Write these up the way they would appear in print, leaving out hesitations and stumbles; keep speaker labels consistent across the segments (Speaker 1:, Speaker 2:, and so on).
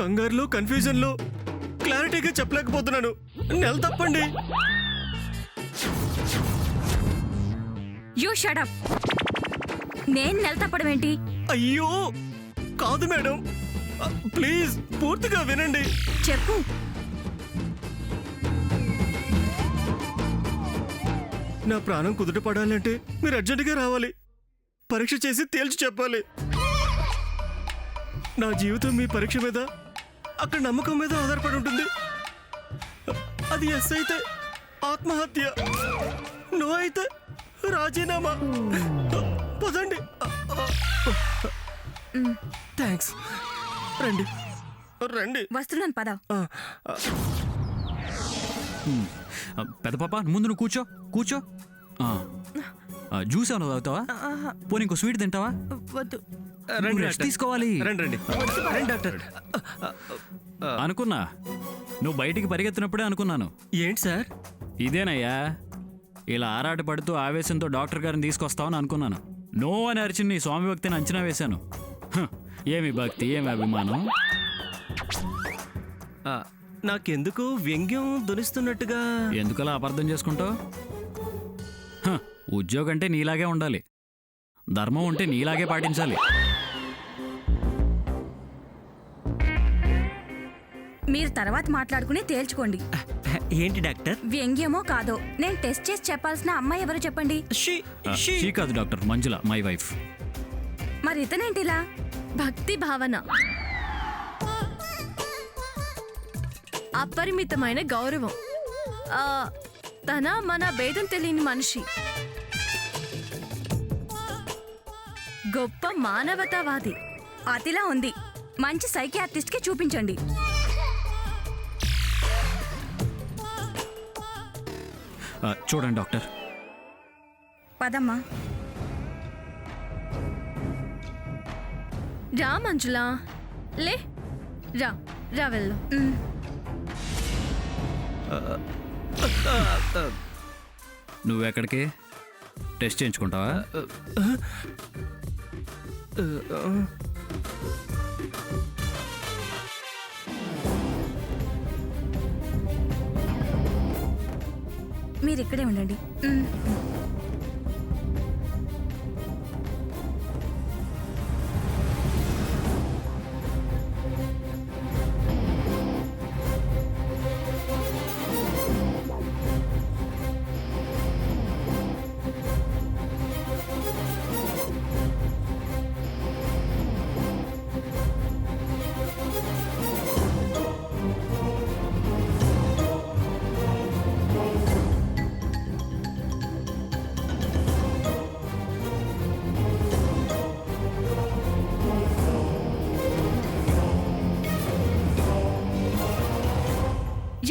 Speaker 1: కంగారులో కన్ఫ్యూజన్లో క్లారిటీగా చెప్పలేకపోతున్నాను. నెల తప్పండి.
Speaker 2: You shut up. నేను నెల తప్పడం ఏంటి?
Speaker 1: అయ్యో కాదు మేడం, ప్లీజ్ పూర్తిగా వినండి.
Speaker 2: చెప్పు.
Speaker 1: నా ప్రాణం కుదుట పడాలంటే మీరు అర్జెంటుగా రావాలి. పరీక్ష చేసి తేల్చి చెప్పాలి. నా జీవితం మీ పరీక్ష మీద, అక్కడ నమ్మకం మీద ఆధారపడి ఉంటుంది. అది ఎస్ అయితే ఆత్మహత్య, నో అయితే రాజీనామా. పదండి. థ్యాంక్స్. రండి రండి.
Speaker 2: వస్తున్నాను, పద.
Speaker 3: పెద్ద పాప ముందు నువ్వు కూర్చో కూర్చో. జ్యూస్ ఏమైనా తాగుతావా? పోనీ ఇంకో స్వీట్ తింటావా?
Speaker 2: వద్దు.
Speaker 1: రండి
Speaker 3: రెస్ట్ తీసుకోవాలి.
Speaker 1: రండి రండి రండి డాక్టర్.
Speaker 3: అనుకున్నా నువ్వు బయటికి పరిగెత్తినప్పుడే అనుకున్నాను.
Speaker 1: ఏంటి సార్?
Speaker 3: ఇదేనయ్యా, ఇలా ఆరాట పడుతూ ఆవేశంతో డాక్టర్ గారిని తీసుకొస్తావని అనుకున్నాను. నో అని అరిచి నీ స్వామి భక్తిని అంచనా వేశాను. ఏమి భక్తి, ఏమి అభిమానం.
Speaker 1: నాకెందుకు వ్యంగ్యం దునిస్తున్నట్టుగా.
Speaker 3: ఎందుకలా అపార్థం చేసుకుంటావు? ఉద్యోగం అంటే నీలాగే ఉండాలి, ధర్మం ఉంటే నీలాగే పాటించాలి.
Speaker 2: మీరు తర్వాత మాట్లాడుకుని తేల్చుకోండి.
Speaker 1: ఏంటి డాక్టర్?
Speaker 2: వ్యంగ్యమో కాదో నేను టెస్ట్ చేసి చెప్పాల్సిన అమ్మాయి ఎవరు చెప్పండి?
Speaker 3: షీ కాదు డాక్టర్, మంజుల, మై వైఫ్.
Speaker 2: మరి ఇతనేంటిలా?
Speaker 4: భక్తి భావన, అపరిమితమైన గౌరవం. తన మన భేదం తెలియని మనిషి, గొప్ప మానవతావాది.
Speaker 2: అతిలా ఉంది. మంచి సైకియాట్రిస్ట్ కి చూపించండి.
Speaker 3: చూడండి డాక్టర్.
Speaker 2: పదమ్మా.
Speaker 4: రా మంజులా, లే రా రా వెళ్ళు.
Speaker 3: నువ్వెక్కడికి? టెస్ట్ చేయించుకుంటావా?
Speaker 2: మీరు ఇక్కడే ఉండండి.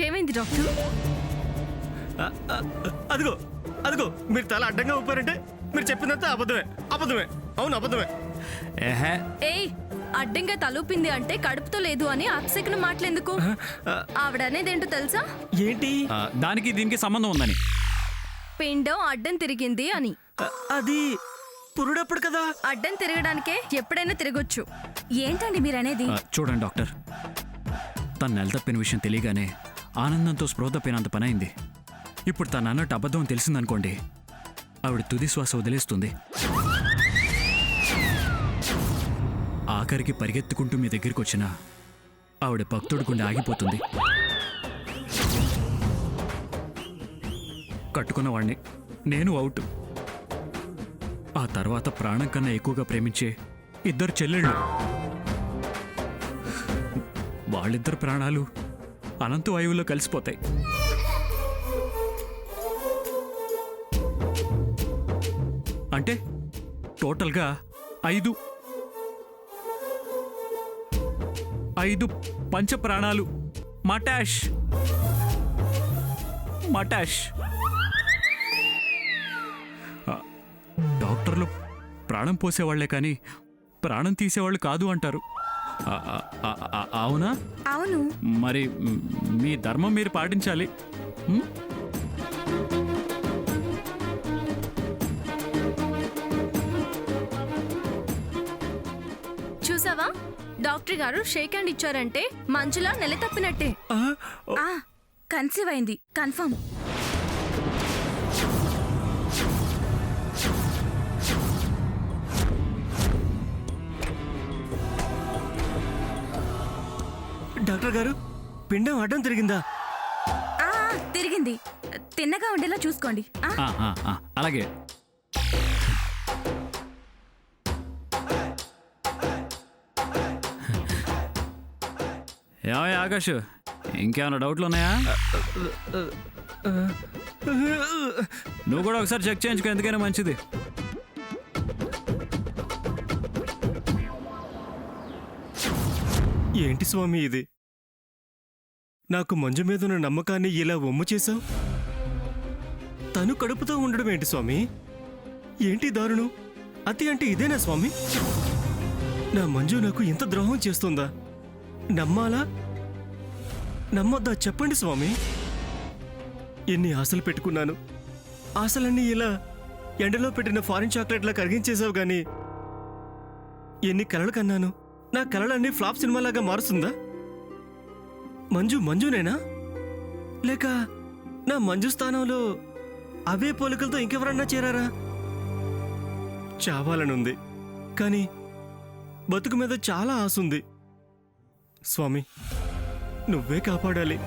Speaker 4: ఏమైంది డాక్టర్?
Speaker 1: అదిగో అదిగో, మీరు తల అడ్డంగా ఊపారంటే మీరు చెప్పినంత అబద్ధమే. అబద్ధమే, అవును అబద్ధమే.
Speaker 3: ఏహే,
Speaker 4: ఏయ్, అడ్డంగా తలూపింది అంటే కడుపుతో లేదు అని అప్సెక్ను మాటలెందుకు? ఆవిడనేదేంటో తెలుసా?
Speaker 1: ఏంటి?
Speaker 3: దానికి దీనికి సంబంధం ఉందని.
Speaker 4: పిండం అడ్డం తిరిగింది అని.
Speaker 1: అది పురుడప్పుడు కదా.
Speaker 4: అడ్డం తిరగడానికే ఎప్పుడైనా తిరగొచ్చు.
Speaker 2: ఏంటండి మీరనేది?
Speaker 3: చూడండి డాక్టర్, తన నెల తప్పిన విషయం తెలియగానే ఆనందంతో స్పృహ తప్పినంత పని అయింది. ఇప్పుడు తన అన్నట్టు అబద్ధం తెలిసిందనుకోండి, ఆవిడ తుది శ్వాస వదిలేస్తుంది. ఆఖరికి పరిగెత్తుకుంటూ మీ దగ్గరికి వచ్చినా ఆవిడ భక్తుడి గుండె ఆగిపోతుంది. కట్టుకున్నవాణ్ణి, నేను అవుట్. ఆ తర్వాత ప్రాణం కన్నా ఎక్కువగా ప్రేమించే ఇద్దరు చెల్లెళ్ళు, వాళ్ళిద్దరు ప్రాణాలు అనంత వాయువులో కలిసిపోతాయి. అంటే టోటల్గా 5 పంచ ప్రాణాలు మటాష్ మటాష్. డాక్టర్లు ప్రాణం పోసేవాళ్లే కానీ ప్రాణం తీసేవాళ్ళు కాదు అంటారు. అవునా?
Speaker 2: అవును.
Speaker 3: మరి మీ ధర్మం మీరు పాటించాలి.
Speaker 4: చూసావా, డాక్టర్ గారు షేక్ హ్యాండ్ ఇచ్చారంటే మంచులా నెల తప్పినట్టే.
Speaker 2: కన్సీవ్ అయింది కన్ఫర్మ్.
Speaker 1: డాక్టర్ గారు పిండం అడ్డం తిరిగిందా?
Speaker 2: తిరిగింది. తిన్నగా ఉండేలా చూసుకోండి.
Speaker 3: అలాగే. ఏమయ్య ఆకాష్, ఇంకేమైనా డౌట్లు ఉన్నాయా? నువ్వు కూడా ఒకసారి చెక్ చేయించుకో, ఎందుకైనా మంచిది.
Speaker 1: ఏంటి స్వామి ఇది? నాకు మంజు మీద ఉన్న నమ్మకాన్ని ఇలా వమ్ము చేశావు. తను కడుపుతో ఉండడం ఏంటి స్వామి? ఏంటి దారుణం? అతి అంటే ఇదేనా స్వామి? నా మంజు నాకు ఇంత ద్రోహం చేస్తుందా? నమ్మాలా నమ్మొద్దా చెప్పండి స్వామి. ఎన్ని ఆశలు పెట్టుకున్నాను. ఆశలన్నీ ఇలా ఎండలో పెట్టిన ఫారిన్ చాక్లెట్లా కరిగించేశావు గాని ఎన్ని కలలు కన్నాను. నా కలలన్నీ ఫ్లాప్ సినిమాలాగా మారుస్తుందా? మంజు మంజునేనా? లేక నా మంజు స్థానంలో అవే పోలికలతో ఇంకెవరన్నా చేరారా? చావాలనుంది, కానీ బతుకు మీద చాలా ఆశుంది. స్వామి నువ్వే కాపాడాలి.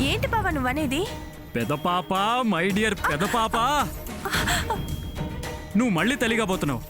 Speaker 2: ఏంటి బావా నువ్వనేది?
Speaker 3: పెద్ద పాప, మై డియర్ పెద్ద పాప, నువ్వు మళ్ళీ తల్లిగా పోతున్నావు.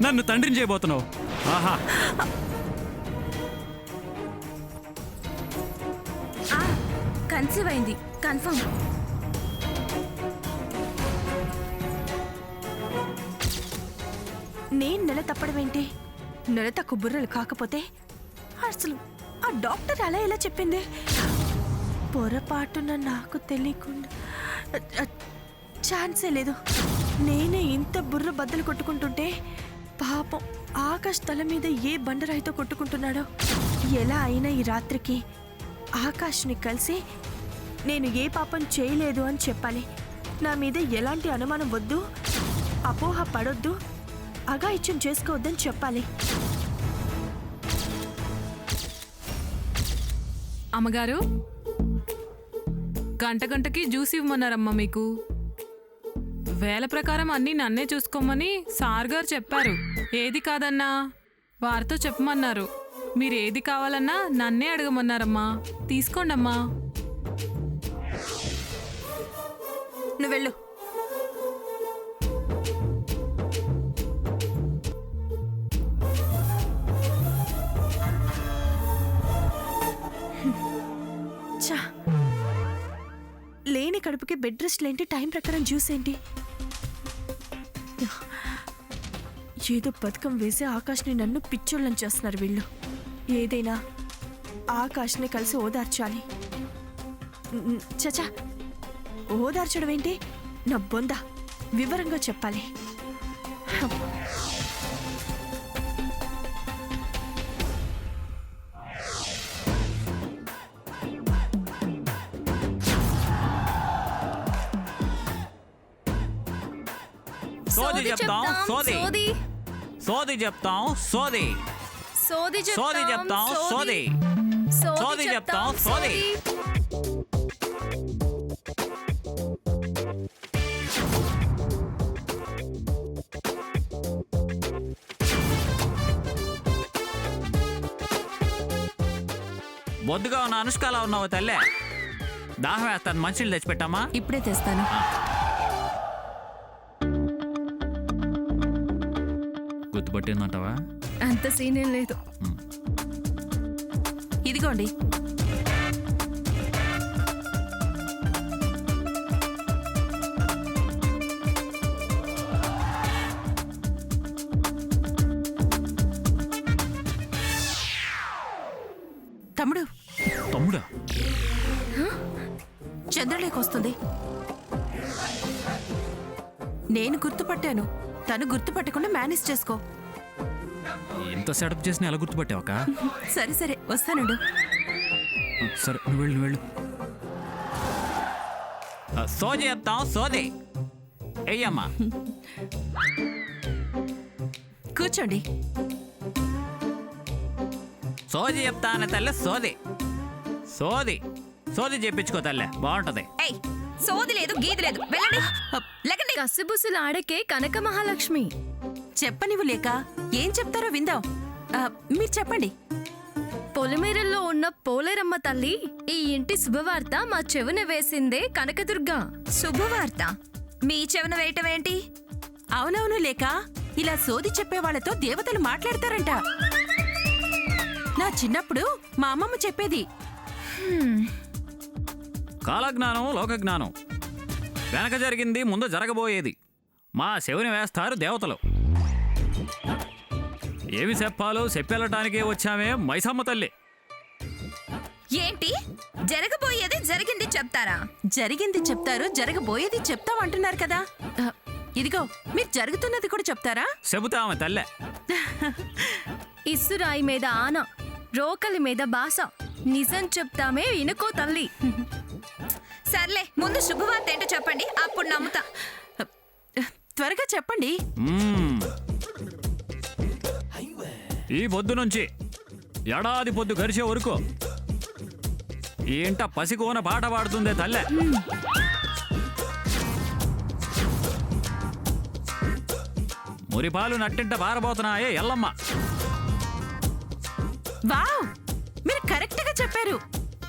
Speaker 3: నన్ను తండ్రిని చేయబోతున్నావు. ఆహా,
Speaker 2: కన్సీవ్ అయింది కన్ఫర్మ్. నేను నెల తప్పడం ఏంటి? నెల తక్కువ బుర్రలు కాకపోతే అసలు ఆ డాక్టర్ అలా ఎలా చెప్పింది? పొరపాటున నాకు తెలియకుండా ఛాన్సే లేదు. నేనే ఇంత బుర్ర బద్దలు కొట్టుకుంటుంటే పాపం ఆకాష్ తల మీద ఏ బండరాయితో కొట్టుకుంటున్నాడో. ఎలా అయినా ఈ రాత్రికి ఆకాష్ని కలిసి నేను ఏ పాపం చేయలేదు అని చెప్పాలి. నా మీద ఎలాంటి అనుమానం వద్దు, అపోహ పడొద్దు, అఘాయిత్యం చేసుకోవద్దని చెప్పాలి.
Speaker 5: అమ్మగారు, గంటకి జ్యూస్ ఇవ్వమన్నారమ్మా మీకు. వేల ప్రకారం అన్నీ నన్నే చూసుకోమని సార్ గారు చెప్పారు. ఏది కాదన్నా వారితో చెప్పమన్నారు. మీరు ఏది కావాలన్నా నన్నే అడగమన్నారమ్మా. తీసుకోండమ్మా.
Speaker 2: నువ్వు వెళ్ళు. లేని కడుపుకి బెడ్ రెస్ట్ లేంటి, టైం ప్రకారం జ్యూస్ ఏంటి? ఏదో పథకం వేసి ఆకాష్ని నన్ను పిచ్చోళ్ళని చేస్తున్నారు వీళ్ళు. ఏదైనా ఆకాష్ని కలిసి ఓదార్చాలి. చచా, ఓదార్చడం ఏంటి? నా బొంద వివరంగా చెప్పాలి.
Speaker 6: సోది చెప్తాం సోది సోది చెప్తాం సోది
Speaker 4: సోది
Speaker 6: సోది చెప్తాం సోది సోది చెప్తాం సోది. బొద్దుగా ఉన్న అనుష్కలా ఉన్నావు తల్లే. దాహం వేస్తాను, మంచినీళ్ళు తెచ్చిపెట్టామా?
Speaker 2: ఇప్పుడే తెస్తాను.
Speaker 3: గుర్తుపట్టిందంటావా?
Speaker 4: అంత సీన్ లేదు.
Speaker 2: ఇదిగోండి. తమ్ముడు.
Speaker 3: తమ్ముడా?
Speaker 2: చంద్రలేఖ వస్తుంది. నేను గుర్తుపట్టాను, తను గుర్తుపట్టకుండా మేనేజ్ చేసుకో.
Speaker 3: ఎంత సెటప్ చేసినా ఎలా గుర్తుపట్టావక్క?
Speaker 2: సరే సరే వస్తానుండు.
Speaker 3: సరే నువ్వు వెళ్ళు.
Speaker 6: సోది చెప్తాం సోది ఎయ్యమ్మా.
Speaker 7: కూర్చోండి.
Speaker 6: సోది చెప్తాను తల్లే, సోది సోది సోది చెప్పించుకో తల్లే, బాగుంటది.
Speaker 7: ఏయ్, సోది లేదు గీది లేదు, వెళ్ళండి. లేకండి.
Speaker 4: కసిబుసులు ఆడకే కనక మహాలక్ష్మి.
Speaker 7: చెప్పనివ్వు లేక ఏం చెప్తారో విందాం. మీరు చెప్పండి.
Speaker 4: పొలిమేరల్లో ఉన్న పోలేరమ్మ తల్లి ఈ ఇంటి శుభవార్త మా చెవున వేసిందే కనకదుర్గ.
Speaker 7: శుభవార్త మీ చెవున వేయటం ఏంటి? అవునవును లేక ఇలా సోది చెప్పే వాళ్ళతో దేవతలు మాట్లాడతారంట. నా చిన్నప్పుడు మా అమ్మమ్మ చెప్పేది.
Speaker 6: కాలజ్ఞానం లోకజ్ఞానం. వెనక జరిగింది ముందు జరగబోయేది మా చెవిని వేస్తారు దేవతలు. ఏమి చెప్పాలో చెప్పెళ్ళటానికే వచ్చామే మైసమ్మ తల్లి.
Speaker 7: ఏంటి జరగబోయేది జరిగింది చెప్తారా? జరిగింది చెప్తారు, జరగబోయేది చెప్తాం అంటున్నారు కదా. ఇదిగో మీరు జరుగుతున్నది కూడా చెప్తారా?
Speaker 6: చెబుతామె తల్లే.
Speaker 4: ఇస్సురాయి మీద ఆన, రోకలి మీద బాస, నిజం చెప్తామే ఇనుకో తల్లి.
Speaker 7: సర్లే, ముందు శుభవార్త ఏంటో చెప్పండి, అప్పుడు నమ్ముతా. త్వరగా చెప్పండి.
Speaker 6: ఈ పొద్దు నుంచి ఏడాది పొద్దు గడిచే వరకు ఈ ఇంట పసికోన పాట పాడుతుందే తల్లే. మురిపాలు నట్టింట పారబోతున్నాయే ఎల్లమ్మ.
Speaker 7: వావ్, మీరు కరెక్ట్ గా చెప్పారు.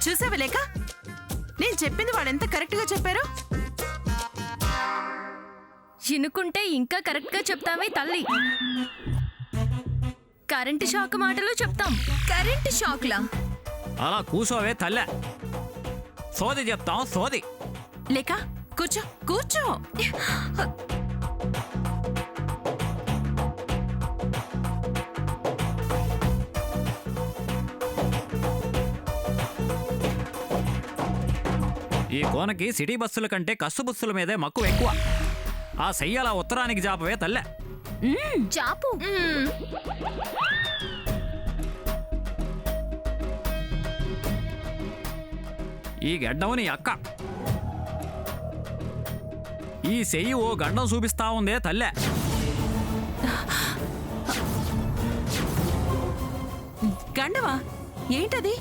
Speaker 7: చూసావా లేక, నేను చెప్పింది వాళ్ళు ఎంత కరెక్ట్ గా చెప్పారు.
Speaker 4: ఇనుకుంటే ఇంకా కరెక్ట్ గా చెప్తామే తల్లి. కరెంటు షాక్ మాటలు చెప్తాం.
Speaker 7: కరెంట్ షాక్లా?
Speaker 6: అలా కూసోవే తల్లే, సోది చెప్తాం సోది.
Speaker 7: లేక కూర్చో కూర్చో.
Speaker 6: ఈ కోనకి సిటీ బస్సుల కంటే కస్సు బస్సుల మీదే మక్కువ ఎక్కువ. ఆ సెయ్యాల ఉత్తరానికి జాపవే తల్లే.
Speaker 4: చాపు.
Speaker 6: ఈ గడ్డం నీ అక్క. ఈ సెయ్యి ఓ గండం చూపిస్తా ఉందే తల్లే.
Speaker 7: గండవా? ఏంటది?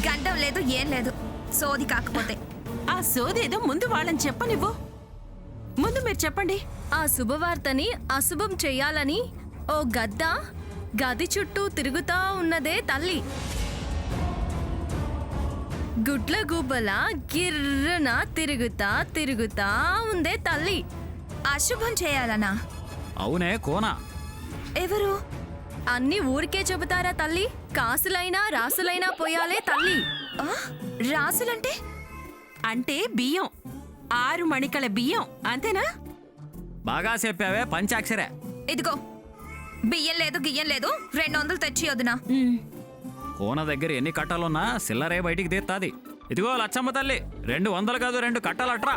Speaker 7: గండం లేదు ఏం లేదు, సోది కాకపోతే. ఆ సోది ఏదో ముందు వాళ్ళని చెప్పనివ్వు. ముందు మీరు చెప్పండి.
Speaker 4: ఆ శుభవార్తని అశుభం చెయ్యాలని ఓ గద్ద గది చుట్టూ తిరుగుతా ఉన్నదే తల్లి. గుడ్ల గుబ్బల గిర్రన తిరుగుతా తిరుగుతా ఉందే తల్లి.
Speaker 7: అశుభం చేయాలనా?
Speaker 6: అవునే కోన.
Speaker 7: ఎవరు?
Speaker 4: అన్ని ఊరికే చెబుతారా తల్లి? కాసులైనా రాసులైనా పోయాలే తల్లి.
Speaker 7: రాసులంటే? అంటే బియ్యం, 6 మణికల బియ్యం, అంతేనా?
Speaker 6: బాగా చెప్పావే పంచాక్షరే.
Speaker 7: ఇదిగో బియ్యం లేదు గియ్యం లేదు, 200 తెచ్చి వదినా.
Speaker 6: కోన దగ్గర ఎన్ని కట్టాలున్నా సిల్లరే బయటికి తీస్తాది. ఇదిగో లచ్చమ్మ తల్లి, 200 కాదు 2 కట్టాలట్రా.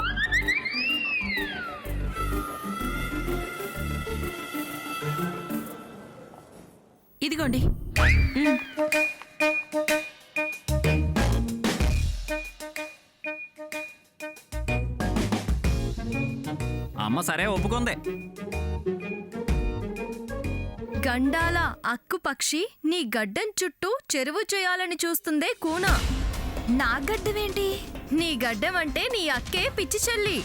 Speaker 7: ఇదిగోండి.
Speaker 6: అమ్మ సరే ఒప్పుకుంది.
Speaker 4: గండాల అక్కు పక్షి నీ గడ్డం చుట్టూ చెరువు చేయాలని చూస్తుందే కూన.
Speaker 7: నా గడ్డమేంటి?
Speaker 4: నీ గడ్డం అంటే నీ అక్కే పిచ్చి చెల్లి.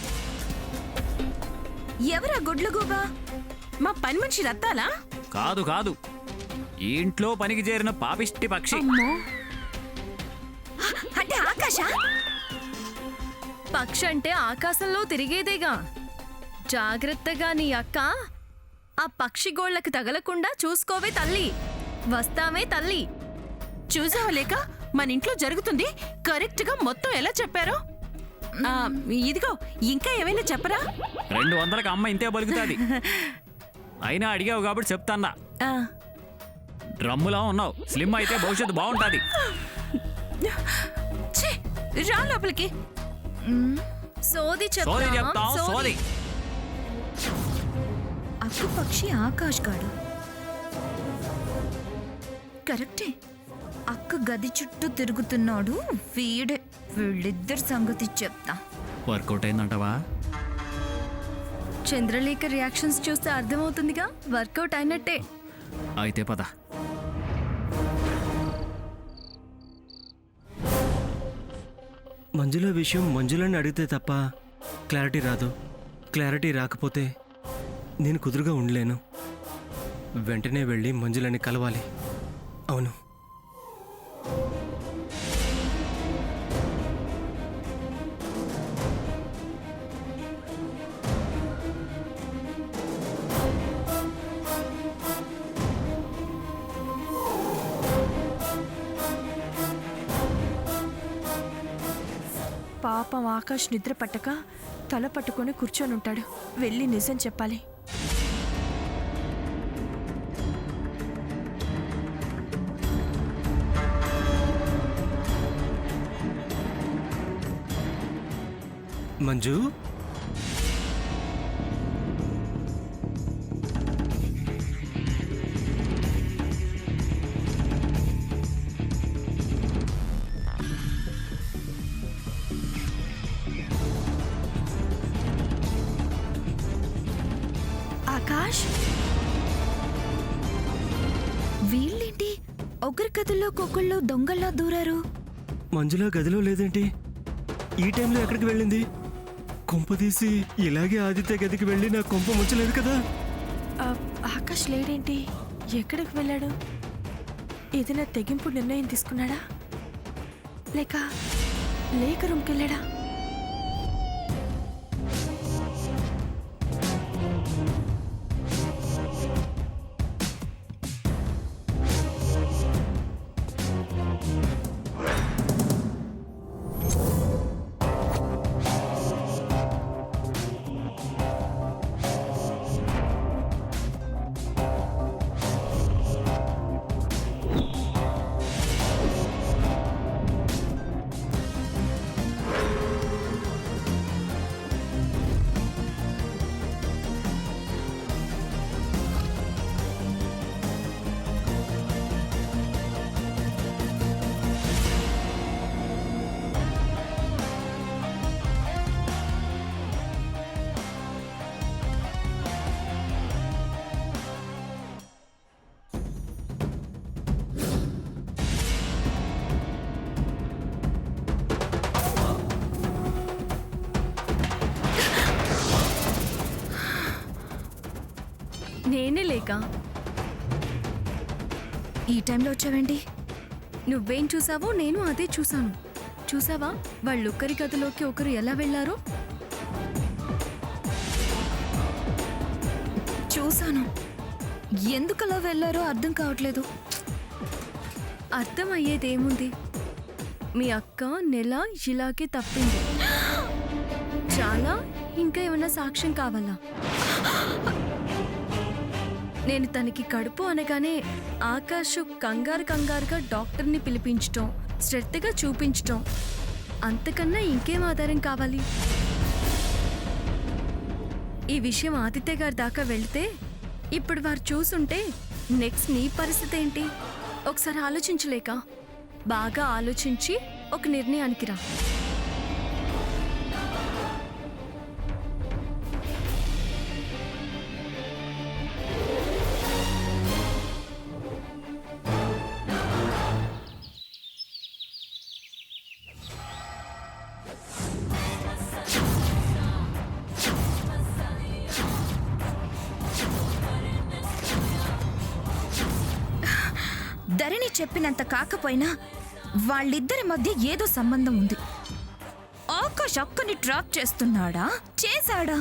Speaker 7: ఎవరా గుడ్ల గూబా? మా పని మనిషి రత్తాలా?
Speaker 6: కాదు కాదు, ఈ ఇంట్లో పనికి చేరిన పాపిష్టి పక్షి.
Speaker 7: అంటే ఆకాశ?
Speaker 4: పక్షి అంటే ఆకాశంలో తిరిగేదేగా. జాగ్రత్తగా నీ అక్క ఆ పక్షి గోళ్లకు తగలకుండా చూసుకోవే తల్లి. వస్తామే తల్లి.
Speaker 7: చూసావా లేక, మన ఇంట్లో జరుగుతుంది కరెక్ట్ గా మొత్తం ఎలా చెప్పారో. ఇదిగో ఇంకా ఏమైనా చెప్పరా?
Speaker 6: 200కి అమ్మ ఇంతే బలుకుతాది. అయినా అడిగావు కాబట్టి చెప్తాన్నా. డ్రమ్ములా ఉన్నావు, స్లిమ్ అయితే భవిష్యత్తు బాగుంటుంది.
Speaker 7: రా లోపలికి.
Speaker 4: సోది
Speaker 6: సోది చెప్తాం సోది.
Speaker 7: అక్కు పక్షి ఆకాష్ గాడు కరెక్టే. అక్క గది చుట్టూ తిరుగుతున్నాడు వీడే. వీళ్ళిద్దరి సంగతి చెప్తా.
Speaker 3: వర్కౌట్ అయిందంటవా?
Speaker 4: చంద్రలేఖ రియాక్షన్స్ చూస్తే అర్థమవుతుందిగా వర్కౌట్ అయినట్టే.
Speaker 3: అయితే పద.
Speaker 1: మంజుల విషయం మంజులని అడిగితే తప్ప క్లారిటీ రాదు. క్లారిటీ రాకపోతే నేను కుదురుగా ఉండలేను. వెంటనే వెళ్ళి మంజులని కలవాలి. అవును.
Speaker 2: పాపం ఆకాష్ నిద్ర పట్టక తల పట్టుకొని కూర్చొని ఉంటాడు. వెళ్ళి నిజం చెప్పాలి.
Speaker 1: మంజు,
Speaker 2: ఆకాష్,
Speaker 4: వీళ్ళేంటి ఒకరి గదుల్లో కొకళ్ళు దొంగల్లా దూరారు?
Speaker 1: మంజుల గదిలో లేదేంటి? ఈ టైంలో ఎక్కడికి వెళ్ళింది? కొంపదీసి ఇలాగే ఆదిత్య గదికి వెళ్ళి నా కొంప ముంచలేదు కదా?
Speaker 2: ఆకాష్ లేడేంటి? ఎక్కడికి వెళ్ళాడు? ఏదైనా తెగింపు నిర్ణయం తీసుకున్నాడా? లేక రూమ్కి వెళ్ళాడా?
Speaker 4: నేనే లేక ఈ టైంలో వచ్చావేంటి? నువ్వేం చూసావో నేను అదే చూసాను. చూసావా వాళ్ళొక్కరి గదిలోకి ఒకరు ఎలా వెళ్ళారో? చూసాను. ఎందుకలా వెళ్ళారో అర్థం కావట్లేదు. అర్థమయ్యేదేముంది? మీ అక్క నెల ఇలాగే తప్పింది. చాలా ఇంకా ఏమైనా సాక్ష్యం కావాలా? నేను తనకి కడుపు అనగానే ఆకాష్ కంగారుగా డాక్టర్ని పిలిపించటం, శ్రద్ధగా చూపించటం, అంతకన్నా ఇంకేం ఆధారం కావాలి? ఈ విషయం ఆదిత్య గారి దాకా వెళ్తే ఇప్పుడు వారు చూసుంటే నెక్స్ట్ నీ పరిస్థితి ఏంటి? ఒకసారి ఆలోచించలేక? బాగా ఆలోచించి ఒక నిర్ణయానికి రా.
Speaker 7: ధరణి చెప్పినంత కాకపోయినా వాళ్ళిద్దరి మధ్య ఏదో సంబంధం ఉంది. ఆకాష్ అక్కని ట్రాప్ చేస్తున్నాడా? చేశాడా?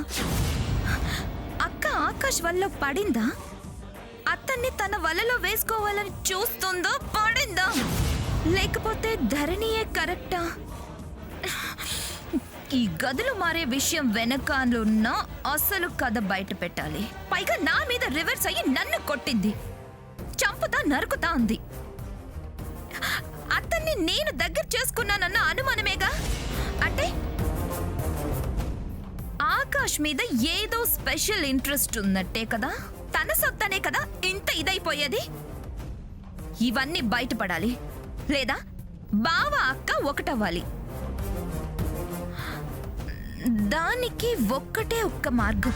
Speaker 7: అక్క ఆకాష్ వల్ల పడిందా? అతన్ని తన వలలో వేసుకోవాలని చూస్తుందో పడిందా? లేకపోతే ధరణియే కరెక్టా? ఈ గదులు మారే విషయం వెనకాలన్న అసలు కథ బయట పెట్టాలి. పైగా నా మీద రివర్స్ అయ్యి నన్ను కొట్టింది. చంపుతా నరుకుతా అంది. అతన్ని నేను దగ్గర చేసుకున్నానన్న అనుమానమేగా. అంటే ఆకాష్ మీద ఏదో స్పెషల్ ఇంట్రెస్ట్ ఉన్నట్టే కదా. తన సొత్తనే కదా ఇంత ఇదైపోయేది. ఇవన్నీ బయటపడాలి, లేదా బావ అక్క ఒకటవ్వాలి. దానికి ఒక్క మార్గం.